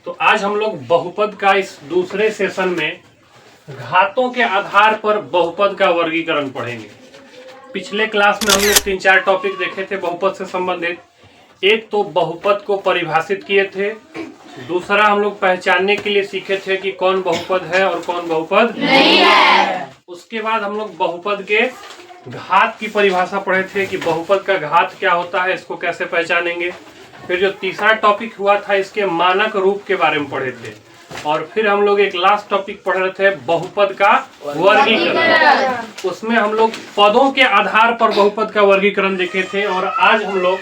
तो आज हम लोग बहुपद का इस दूसरे सेशन में घातों के आधार पर बहुपद का वर्गीकरण पढ़ेंगे। पिछले क्लास में हम लोग 3-4 टॉपिक देखे थे बहुपद से संबंधित। एक तो बहुपद को परिभाषित किए थे, दूसरा हम लोग पहचानने के लिए सीखे थे कि कौन बहुपद है और कौन बहुपद नहीं है। उसके बाद हम लोग बहुपद के घात की परिभाषा पढ़े थे कि बहुपद का घात क्या होता है, इसको कैसे पहचानेंगे। फिर जो तीसरा टॉपिक हुआ था इसके मानक रूप के बारे में पढ़े थे, और फिर हम लोग एक लास्ट टॉपिक पढ़ रहे थे बहुपद का वर्गीकरण। उसमें हम लोग पदों के आधार पर बहुपद का वर्गीकरण देखे थे, और आज हम लोग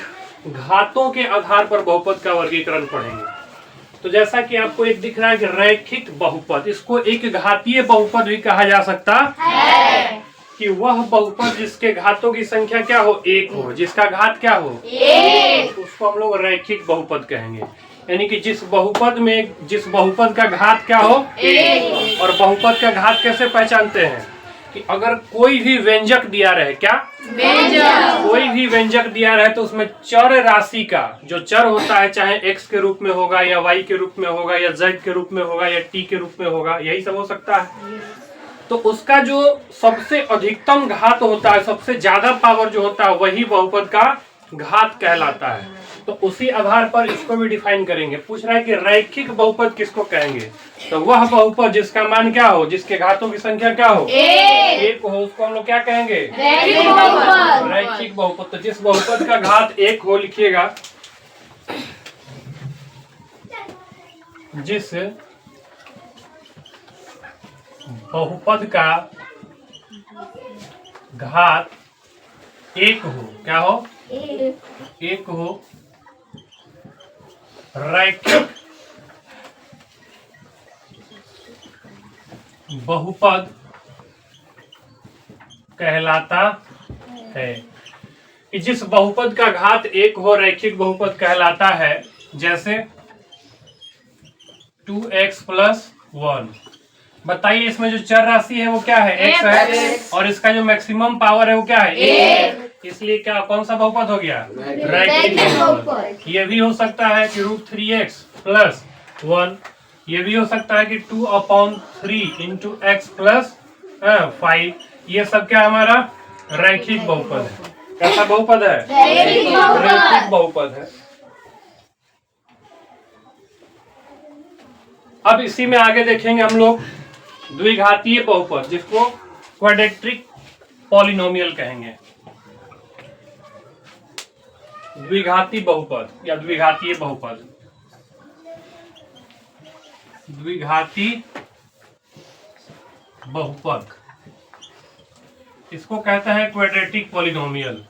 घातों के आधार पर बहुपद का वर्गीकरण पढ़ेंगे। तो जैसा कि आपको एक दिख रहा है कि रैखिक बहुपद, इसको एक घातीय बहुपद भी कहा जा सकता है कि वह बहुपद जिसके घातों की संख्या क्या हो, एक हो, जिसका घात क्या हो, एक, उसको हम लोग रैखिक बहुपद कहेंगे। यानी कि जिस बहुपद का घात क्या हो, एक। और बहुपद का घात कैसे पहचानते हैं कि अगर कोई भी व्यंजक दिया रहे, क्या व्यंजक, कोई भी व्यंजक दिया रहे तो उसमें चर राशि का जो चर होता है, चाहे x के रूप में होगा या y के रूप में होगा या z के रूप में होगा या t के रूप में होगा, यही सब हो सकता है। तो उसका जो सबसे अधिकतम घात होता है, सबसे ज्यादा पावर जो होता है, वही बहुपद का घात कहलाता है। तो उसी आधार पर इसको भी डिफाइन करेंगे। पूछ रहा है कि रैखिक बहुपद किसको कहेंगे, तो वह बहुपद जिसका मान क्या हो, जिसके घातों की संख्या क्या हो, एक हो, उसको हम लोग क्या कहेंगे, रैखिक बहुपद। तो जिस बहुपद का घात एक हो, लिखिएगा, जिस बहुपद का घात एक हो, क्या हो, एक हो, रैखिक बहुपद कहलाता है। कि जिस बहुपद का घात एक हो, रैखिक बहुपद कहलाता है। जैसे 2x + 1। बताइए इसमें जो चर राशि है वो क्या है, x है, और इसका जो मैक्सिमम पावर है वो क्या है, 1। इसलिए क्या, कौन सा बहुपद हो गया, रैखिक बहुपद। ये भी हो सकता है कि √3x + 1। ये भी हो सकता है कि 2/3 × x + 5। ये सब क्या हमारा रैखिक बहुपद है। कैसा बहुपद है, रैखिक बहुपद है। अब इसी में आगे देखेंगे हम लोग द्विघातीय बहुपद, जिसको क्वाड्रेटिक पॉलिनोमियल कहेंगे। द्विघाती बहुपद या द्विघातीय बहुपद, द्विघाती बहुपद, इसको कहता है क्वाड्रेटिक पॉलिनोमियल।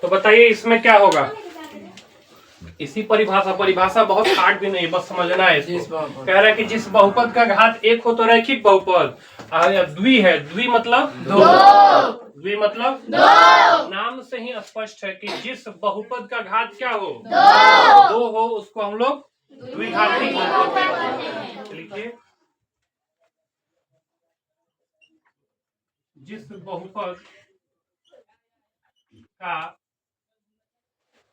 तो बताइए इसमें क्या होगा। इसी परिभाषा बहुत हार्ड भी नहीं, बस समझना है इसको। कह रहा है कि जिस बहुपद का घात एक हो तो रैखिक बहुपद, द्वि है, द्वि मतलब दो, द्वि मतलब दो। नाम से ही स्पष्ट है कि जिस बहुपद का घात क्या हो, दो हो, उसको हम लोग द्विघाती बहुपद। लिखिए, जिस बहुपद का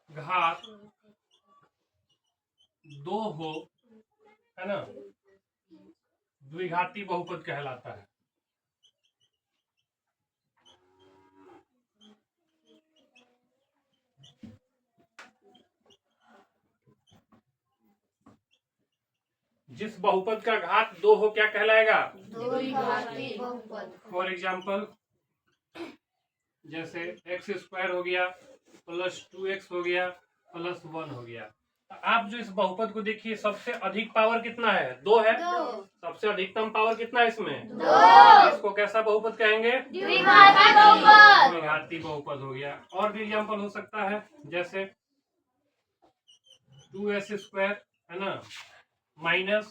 घात दो हो, है ना, द्विघाती बहुपद कहलाता है। जिस बहुपद का घात दो हो क्या कहलाएगा, द्विघाती बहुपद। फॉर एग्जाम्पल, जैसे x² हो गया + 2x हो गया + 1 हो गया। आप जो इस बहुपद को देखिए, सबसे अधिक पावर कितना है, दो है, सबसे अधिकतम पावर कितना है इसमें, दो। इसको कैसा बहुपद कहेंगे, द्विघाती बहुपद। द्विघाती बहुपद हो गया। और भी एग्जाम्पल हो सकता है, जैसे 2s² है ना, -4s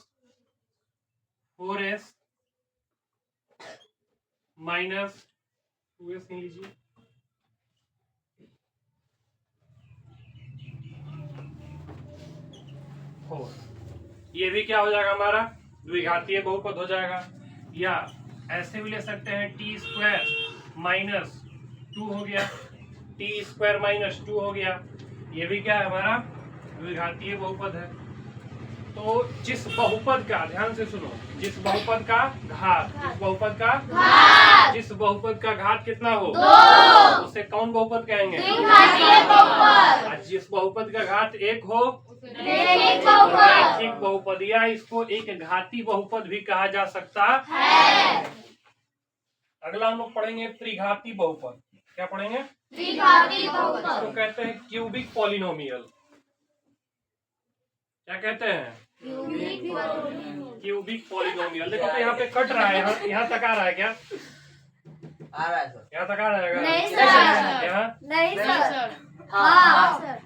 -2s नहीं लीजिए, ये भी क्या हो जाएगा, हमारा द्विघातीय बहुपद हो जाएगा। या ऐसे भी ले सकते हैं t² माइनस 2 हो गया, टी स्क्वायर माइनस 2 हो गया। ये भी क्या है हमारा द्विघातीय बहुपद है। तो जिस बहुपद का, ध्यान से सुनो, जिस बहुपद का घात, जिस बहुपद का घात कितना हो 2, उसे कौन बहुपद कहेंगे? और जिस बहुपद का घात 1 हो रैखिक बहुपद, या इसको एक घाती बहुपद भी कहा जा सकता है। अगला हम लोग पढ़ेंगे त्रिघाती बहुपद। क्या पढ़ेंगे? त्रिघाती बहुपद। इसको कहते हैं क्यूबिक पॉलिनोमियल। क्या कहते हैं? Cubic polynomial. देखो तो यहाँ पे कट रहा है, यहाँ तक आ रहा है क्या? आ रहा है सर। यहाँ तक आ रहा है? नहीं सर। यहाँ नहीं सर। हाँ सर।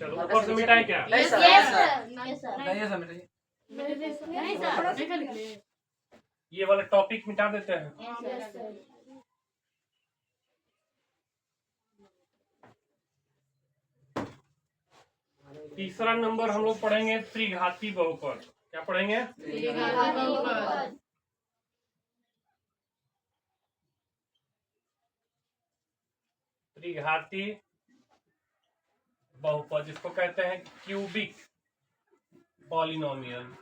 चलो ऊपर से मिटाए क्या? नहीं सर। नहीं सर। नहीं सर मिटाइए। नहीं सर। ये वाला टॉपिक मिटा देते हैं। तीसरा नंबर हम लोग पढ़ेंगे त्रिघाती बहुपद। क्या पढ़ेंगे? त्रिघाती बहुपद, जिसको कहते हैं क्यूबिक पॉलिनोमियल।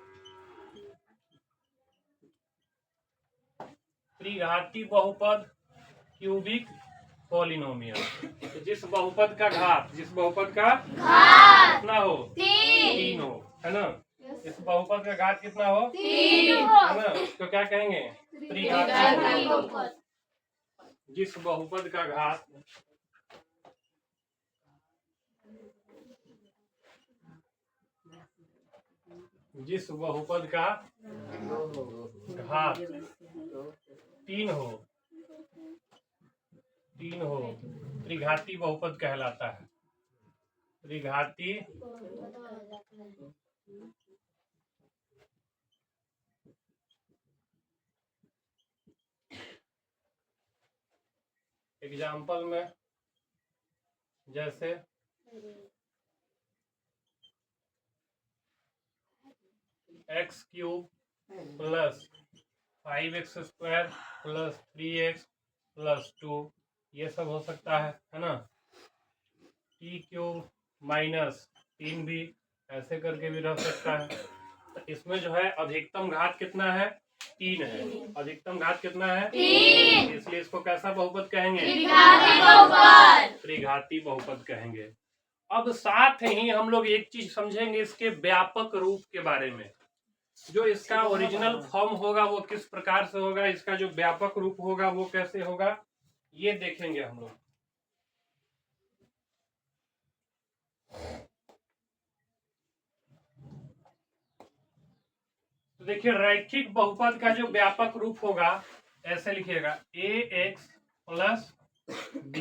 त्रिघाती बहुपद क्यूबिक पॉलिनोमियल। तो जिस बहुपद का घात कितना हो? 3 हो, है ना? इस बहुपद का घात कितना हो? 3 है ना? तो क्या कहेंगे? त्रिघाती बहुपद। जिस बहुपद का घात घात 3 हो त्रिघाती बहुपद कहलाता है। त्रिघाती एग्जाम्पल में जैसे x cube plus 5x square plus 3x plus 2, ये सब हो सकता है ना? टी क्यूब माइनस 3 भी ऐसे करके भी रह सकता है। तो इसमें जो है अधिकतम घात कितना है? 3 है। अधिकतम घात कितना है? 3। इसलिए इसको कैसा बहुपद कहेंगे? त्रिघाती बहुपद कहेंगे। अब साथ ही हम लोग एक चीज समझेंगे इसके व्यापक रूप के बारे में। जो इसका ओरिजिनल फॉर्म होगा वो किस प्रकार से होगा, इसका जो व्यापक रूप होगा वो कैसे होगा, ये देखेंगे हम लोग। तो देखिए रैखिक बहुपद का जो व्यापक रूप होगा ऐसे लिखिएगा ax प्लस b।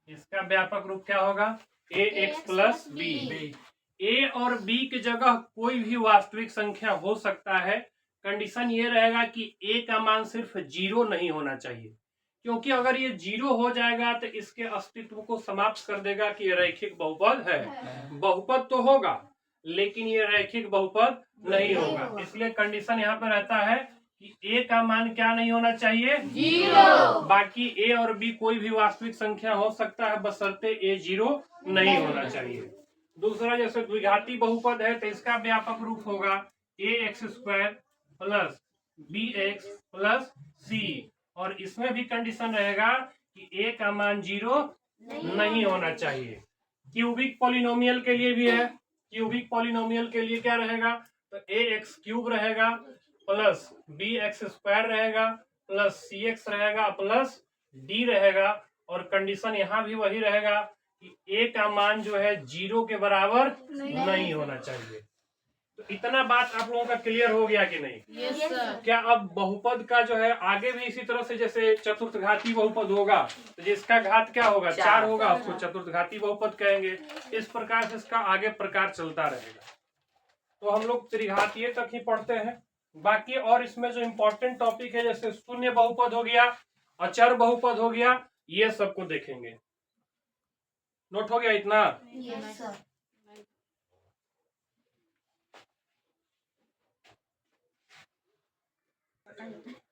इसका व्यापक रूप क्या होगा? ax plus b। a और b की जगह कोई भी वास्तविक संख्या हो सकता है। कंडीशन ये रहेगा कि a का मान सिर्फ 0 नहीं होना चाहिए, क्योंकि अगर ये 0 हो जाएगा तो इसके अस्तित्व को समाप्त कर देगा कि ये रैखिक बहुपद है। बहुपद तो होगा लेकिन ये रैखिक बहुपद नहीं होगा। इसलिए कंडीशन यहाँ पे रहता है कि a का मान क्या नहीं होना चाहिए? 0। बाकी a और b कोई भी वास्तविक संख्या हो सकता है, बशर्ते a 0 नहीं होना चाहिए। दूसरा जैसे द्विघाती बहुपद है तो इसका व्यापक रूप होगा ax square plus bx plus c, और इसमें भी कंडीशन रहेगा कि a का मान 0 नहीं होना चाहिए। क्यूबिक पॉलिनोमियल के लिए भी है। क्यूबिक पॉलिनोमियल के लिए क्या रहेगा? तो ax क्यूब रहेगा प्लस bx स्क्वायर रहेगा प्लस cx रहेगा प्लस d रहेगा, और कंडीशन यहाँ भी वही रहेगा कि a का मान जो है 0 के बराबर नहीं होना चाहिए। तो इतना बात आप लोगों का क्लियर हो गया कि नहीं? Yes sir. क्या अब बहुपद का जो है आगे भी इसी तरह से, जैसे चतुर्थघाती बहुपद होगा तो जिसका घात क्या होगा? 4 होगा, उसको चतुर्थघाती बहुपद कहेंगे। इस प्रकार से इसका आगे प्रकार चलता रहेगा। तो हम लोग त्रिघातीय तक ही पढ़ते हैं। बाकी और इसमें जो इम्पोर्टेंट टॉपिक है जैसे शून्य बहुपद हो गया, अचर बहुपद हो गया, ये सबको देखेंगे। नोट हो गया इतना? Yes sir.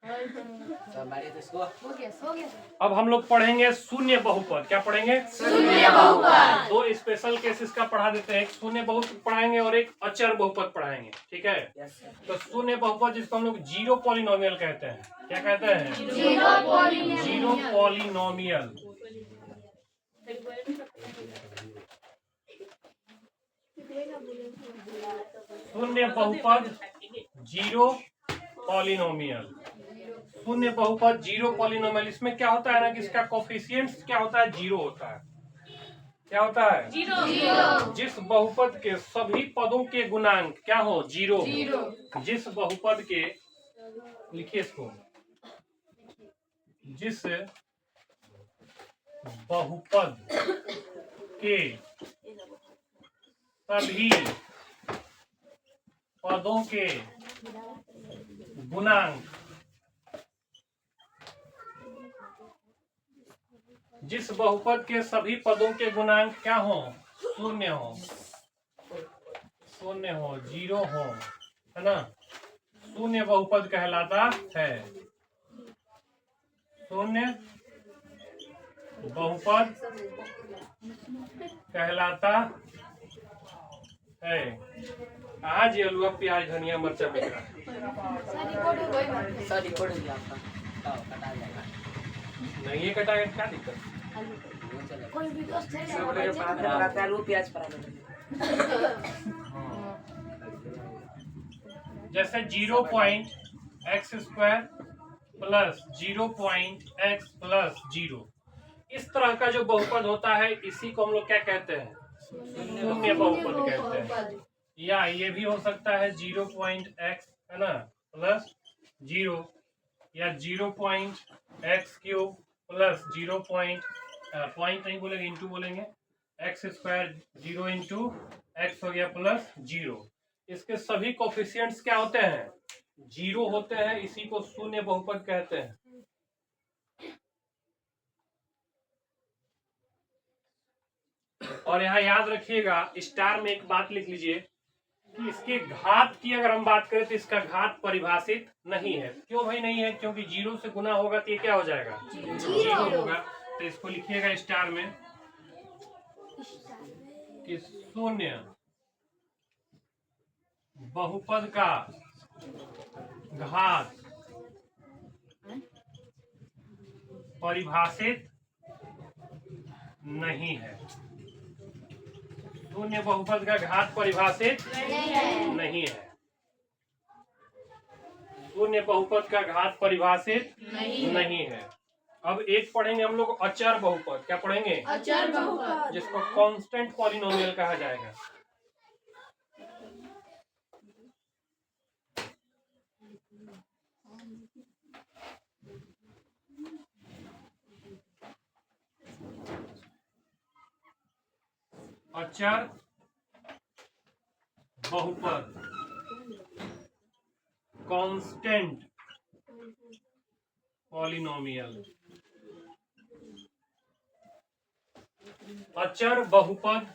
Somebody to school. हो गया सर। अब हम लोग पढ़ेंगे शून्य बहुपद। क्या पढ़ेंगे? शून्य बहुपद। दो स्पेशल केसेस का पढ़ा देते हैं, एक शून्य बहुपद पढ़ाएंगे और एक अचर बहुपद पढ़ाएंगे, ठीक है? Yes, sir. तो शून्य बहुपद जिसको हम लोग जीरो पॉलिनोमियल कहते हैं। क्या कहते हैं? Zero polynomial. शून्य बहुपद जीरो पॉलिनोमियल। शून्य बहुपद जीरो पॉलिनोमियल। इसमें क्या होता है ना कि इसका कोफिशिएंट्स क्या होता है? जीरो होता है। क्या होता है? जीरो। जिस बहुपद के सभी पदों के गुणांक क्या हो? जीरो। जिस बहुपद के, लिखिए इसको, जिस बहुपद के सभी पदों के गुणांक, जिस बहुपद के सभी पदों के गुणांक क्या हो? शून्य हो, शून्य हो, जीरो हो, है ना, शून्य बहुपद कहलाता है। शून्य बहुपद कहलाता है। आज ये आलू प्याज धनिया मिर्चा बिक रहा है। Sir, report हो गया आपका। कटा जाएगा। नहीं ये कटा क्या दिक्कत? वो चलेगा। कोई भी दोस्त है सर बोले पराठा आलू प्याज पराठा। जैसे 0.x² प्लस 0.x प्लस 0, इस तरह का जो बहुपद होता है इसी को हम लोग क्या कहते हैं? शून्य बहुपद कहते हैं। या ये भी हो सकता है 0.x, है ना, प्लस 0, या 0.x³ प्लस 0. पॉइंट नहीं बोलेंगे, इंटू बोलेंगे। x² 0 इंटू x हो गया प्लस 0। इसके सभी कोफिशिएंट्स क्या होते हैं? जीरो होते हैं। इसी को शून्य बहुपद कहते हैं। और यहाँ याद रखिएगा, स्टार में एक बात लिख लीजिए कि इसके घात की अगर हम बात करें तो इसका घात परिभाषित नहीं है। क्यों भाई नहीं है? क्योंकि जीरो से गुना होगा तो ये क्या हो जाएगा? जीरो होगा। तो इसको लिखिएगा स्टार में कि शून्य बहुपद का घात परिभाषित नहीं है। शून्य बहुपद का घात परिभाषित नहीं है। शून्य बहुपद का घात परिभाषित नहीं है। अब एक पढ़ेंगे हम लोग अचर बहुपद। क्या पढ़ेंगे? अचर बहुपद। जिसको कांस्टेंट पॉलिनोमियल कहा जाएगा। अचर बहुपद, कांस्टेंट पॉलिनोमियल। अचर बहुपद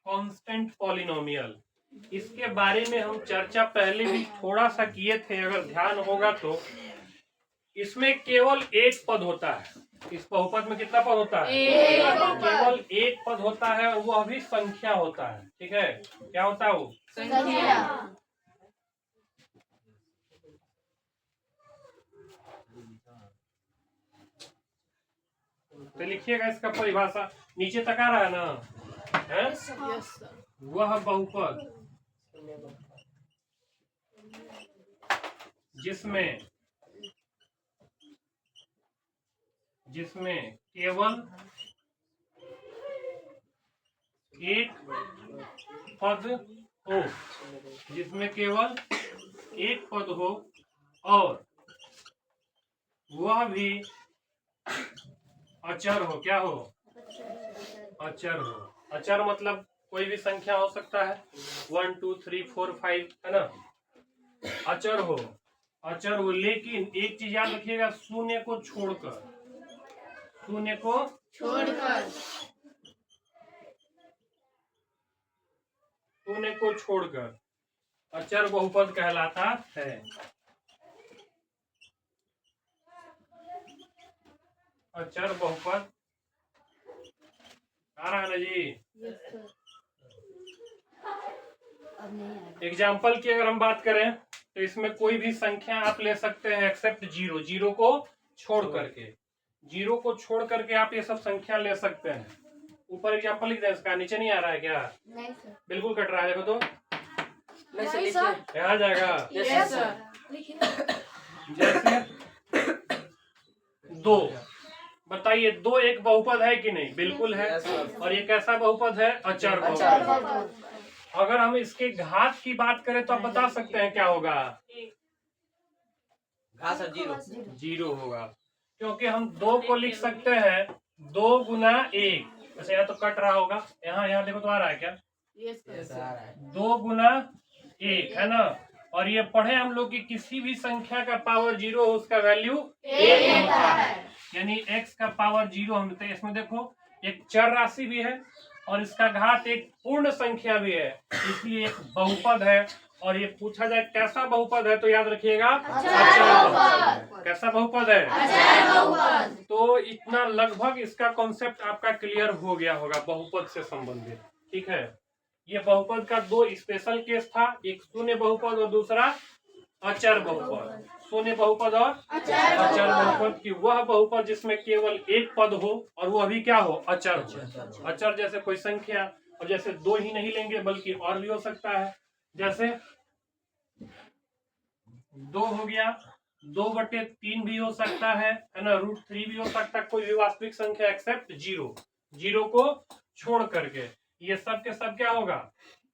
कांस्टेंट पॉलिनोमियल, इसके बारे में हम चर्चा पहले भी थोड़ा सा किए थे, अगर ध्यान होगा तो। इसमें केवल एक पद होता है। इस बहुपद में कितना पद होता है? केवल एक पद होता है, और वह भी संख्या होता है। ठीक है, क्या होता है वो? संख्या। तो लिखिएगा इसका परिभाषा, नीचे तक आ रहा है ना? है? वह बहुपद जिसमें केवल एक पद हो, जिसमें केवल एक पद हो और वह भी अचर हो। क्या हो? अचर हो। अचर मतलब कोई भी संख्या हो सकता है, 1 2 3 4 5, है ना। अचर हो, अचर हो, लेकिन एक चीज याद रखिएगा, शून्य को छोड़कर। शून्य को छोड़कर। शून्य को छोड़कर अचर बहुपद कहलाता है। अचर बहुपद आ रहा है ना जी। एग्जाम्पल की अगर हम बात करें तो इसमें कोई भी संख्या आप ले सकते हैं एक्सेप्ट जीरो, जीरो को छोड़ करके, जीरो को छोड़ करके आप ये सब संख्या ले सकते हैं। ऊपर एग्जाम्पल लिख दें इसका, नीचे नहीं आ रहा है क्या? नहीं सर। बिल्कुल कट रहा है, देखो तो नहीं सर। यहाँ जाएगा। Yes sir. जैसे दो, बताइए दो एक बहुपद है कि नहीं? बिल्कुल है। और ये कैसा बहुपद है? अचर बहुपद। अगर हम इसके घात की बात करें तो आप बता सकते हैं क्या होगा? घात सर जीरो। जीरो होगा, क्योंकि हम दो को लिख सकते हैं 2 गुना 1। वैसे यहाँ तो कट रहा होगा, यहाँ देखो तो आ रहा है क्या? Yes sir. 2 गुना 1 है ना। और ये पढ़े हम लोग कि किसी भी संख्या का पावर जीरो हो उसका वैल्यू 1 होता है, यानी x का पावर जीरो हम लेते हैं। इसमें देखो एक चर राशि भी है और इसका घात एक पूर्ण संख्या भी है, इसलिए एक बहुपद है। और ये पूछा जाए कैसा बहुपद है तो याद रखिएगा अचर बहुपद। कैसा बहुपद है? अचर बहुपद। तो इतना लगभग इसका कॉन्सेप्ट आपका क्लियर हो गया होगा बहुपद से संबंधित। ठीक है, ये बहुपद का दो स्पेशल केस था, एक शून्य बहुपद और दूसरा अचर बहुपद। शून्य बहुपद और अचर बहुपद की वह बहुपद जिसमें केवल एक पद हो और वह भी क्या हो? अचर हो। अचर जैसे कोई संख्या, और जैसे दो ही नहीं लेंगे बल्कि और भी हो सकता है, जैसे 2 हो गया, 2/3 भी हो सकता है ना, √3 भी हो सकता है, कोई भी वास्तविक संख्या एक्सेप्ट जीरो, जीरो को छोड़ करके। ये सब के सब क्या होगा?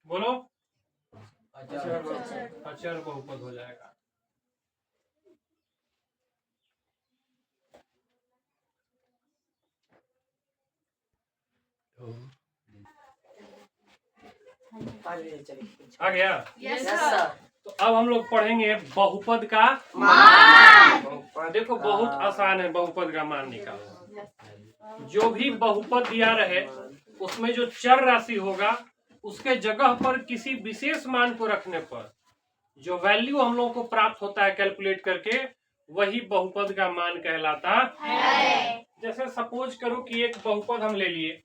बोलो, अचर बहुपद हो जाएगा। आ गया? Yes sir. तो अब हम लोग पढ़ेंगे बहुपद का मान। देखो बहुत आसान है बहुपद का मान निकालना। जो भी बहुपद दिया रहे उसमें जो चर राशि होगा उसके जगह पर किसी विशेष मान को रखने पर जो वैल्यू हम लोगों को प्राप्त होता है कैलकुलेट करके, वही बहुपद का मान कहलाता है। जैसे सपोज करो कि एक बहुपद हम ले लिए,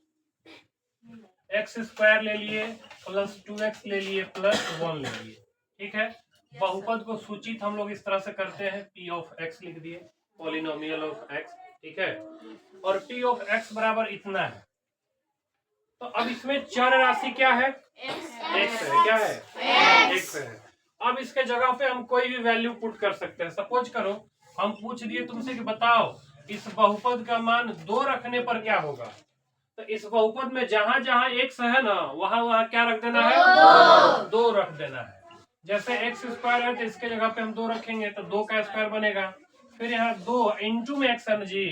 x² ले लिए प्लस 2x ले लिए प्लस 1 ले लिए। ठीक है, बहुपद को सूचित हम लोग इस तरह से करते हैं, p ऑफ x लिख दिए, पॉलिनोमियल ऑफ x। ठीक है, और p ऑफ x बराबर इतना है। तो अब इसमें चर राशि क्या है? x है। क्या है? x है। अब इसके जगह पे हम कोई भी वैल्यू पुट कर सकते हैं। सपोज करो हम पूछ दिए तुमसे कि बताओ इस बहुपद का मान 2 रखने पर क्या होगा। तो इस बहुपद में जहां जहां x है ना, वहां वहां क्या रख देना है? 2 रख देना है। जैसे x² है तो इसके जगह पे हम 2 रखेंगे तो 2 का स्क्वायर बनेगा। फिर यहाँ 2 इंटू में x है ना जी,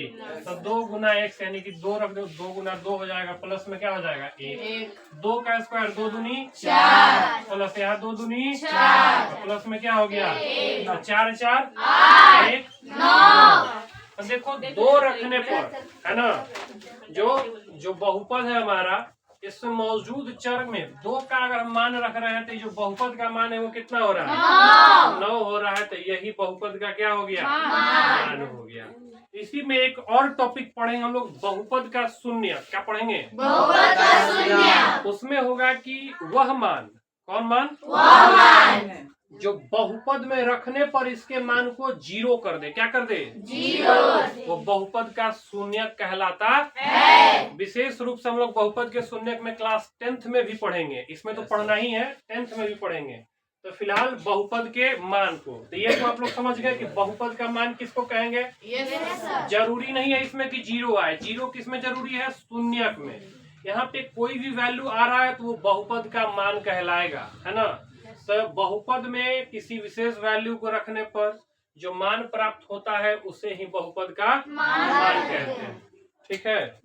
तो 2 गुना x यानी कि 2 रख दो, 2 गुना 2 हो जाएगा, प्लस में क्या हो जाएगा? 1। 2 का स्क्वायर 2 दूनी 4, प्लस यहाँ 2 दूनी 4, प्लस में क्या हो गया? 4 4 1 9। तो देखो 2 रखने पर है ना, जो बहुपद है हमारा, इसमें मौजूद चर में 2 का अगर हम मान रख रहे हैं तो जो बहुपद का मान है वो कितना हो रहा है? 9 हो रहा है। तो यही बहुपद का क्या हो गया? मान हो गया। इसी में एक और टॉपिक पढ़ेंगे हम लोग, बहुपद का शून्य। क्या पढ़ेंगे? बहुपद का शून्य। उसमें होगा कि वह मान, कौन मान? वह मान जो बहुपद में रखने पर इसके मान को 0 कर दे। क्या कर दे? 0। वो बहुपद का शून्य कहलाता है। विशेष रूप से हम लोग बहुपद के शून्य में क्लास 10th में भी पढ़ेंगे, इसमें तो पढ़ना ही है, 10th में भी पढ़ेंगे। तो फिलहाल बहुपद के मान को तो ये तो आप लोग समझ गए कि बहुपद का मान किसको कहेंगे? जरूरी नहीं है इसमें कि 0 आए। 0 किसमें जरूरी है? शून्यक में। यहाँ पे कोई भी वैल्यू आ रहा है तो वो बहुपद का मान कहलाएगा, है ना। तो बहुपद में किसी विशेष वैल्यू को रखने पर जो मान प्राप्त होता है उसे ही बहुपद का मान कहते हैं। ठीक है,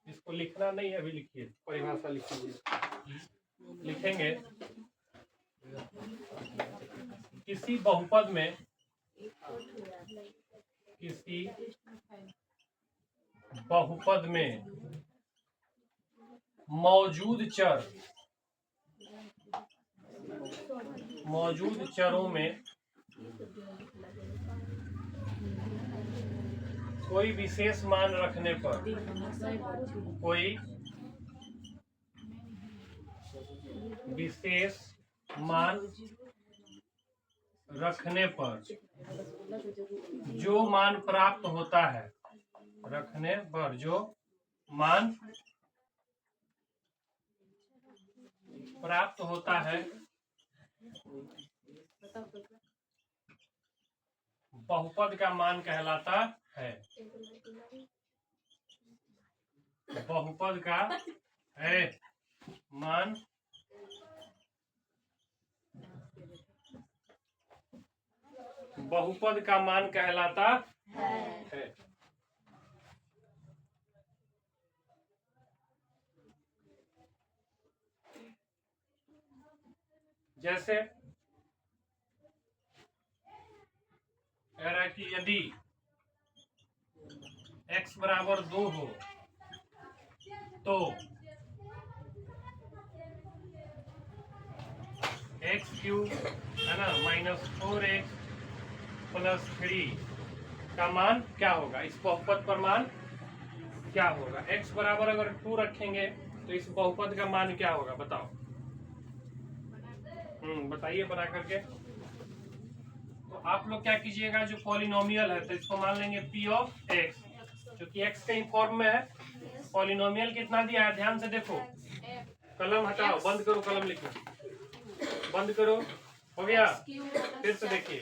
इसको लिखना नहीं है, अभी लिखिए, परिभाषा लिखिए। लिखेंगे किसी बहुपद में मौजूद चरों में कोई विशेष मान रखने पर, कोई विशेष मान रखने पर जो मान प्राप्त होता है, रखने पर जो मान प्राप्त होता है बहुपद का मान कहलाता है। बहुपद का है मान बहुपद का मान कहलाता है। जैसे कह रहा है कि यदि x बराबर 2 हो तो x क्यूब है ना -4x + 3 का मान क्या होगा, इस बहुपद पर मान क्या होगा। x बराबर अगर 2 रखेंगे तो इस बहुपद का मान क्या होगा, बताओ। बताइए बना करके। तो आप लोग क्या कीजिएगा, जो पॉलिनोमियल है तो इसको मान लेंगे p ऑफ x, जो कि x के फॉर्म में है। पॉलिनोमियल कितना दिया है, ध्यान से देखो। कलम हटाओ, बंद करो, कलम लिखो, बंद करो, हो गया। फिर से देखिए,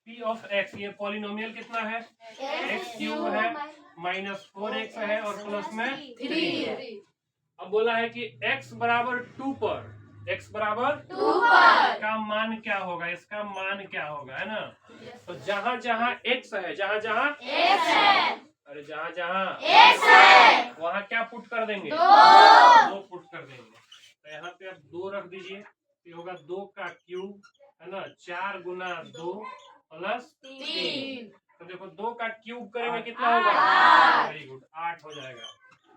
p ऑफ x, ये पॉलिनोमियल कितना है, x क्यूब है, -4x है और प्लस में 3। अब बोला है कि x बराबर 2 पर, x बराबर 2 पर का मान क्या होगा, इसका मान क्या होगा, है ना। तो जहां जहां x है, जहां जहां x है, अरे जहां जहां x है वहां क्या पुट कर देंगे, 2 पुट कर देंगे। तो यहाँ पे आप 2 रख दीजिए, तो होगा 2 का क्यूब, है ना, 4 गुना 2 + 3। तो देखो 2 का क्यूब करेंगे कितना होगा, वेरी गुड, 8 हो जाएगा।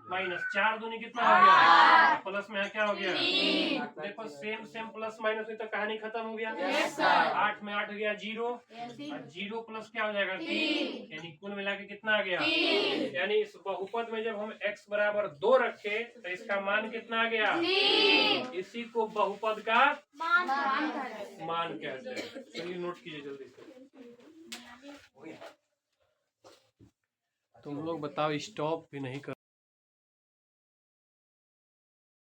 -4 दूनी कितना हो गया, प्लस में क्या हो गया, देखो सेम प्लस माइनस में तो कहानी खत्म हो गया। 8 में 8 गया 0, और 0 प्लस क्या हो जाएगा 3, यानी कुल मिला के कितना आ गया 3। यानी इस बहुपद में जब हम x बराबर 2 रखे तो इसका मान कितना आ गया 3। इसी को बहुपद का मान कहते हैं। चलिए नोट कीजिए जल्दी से। तुम लोग बताओ, स्टॉप भी नहीं कर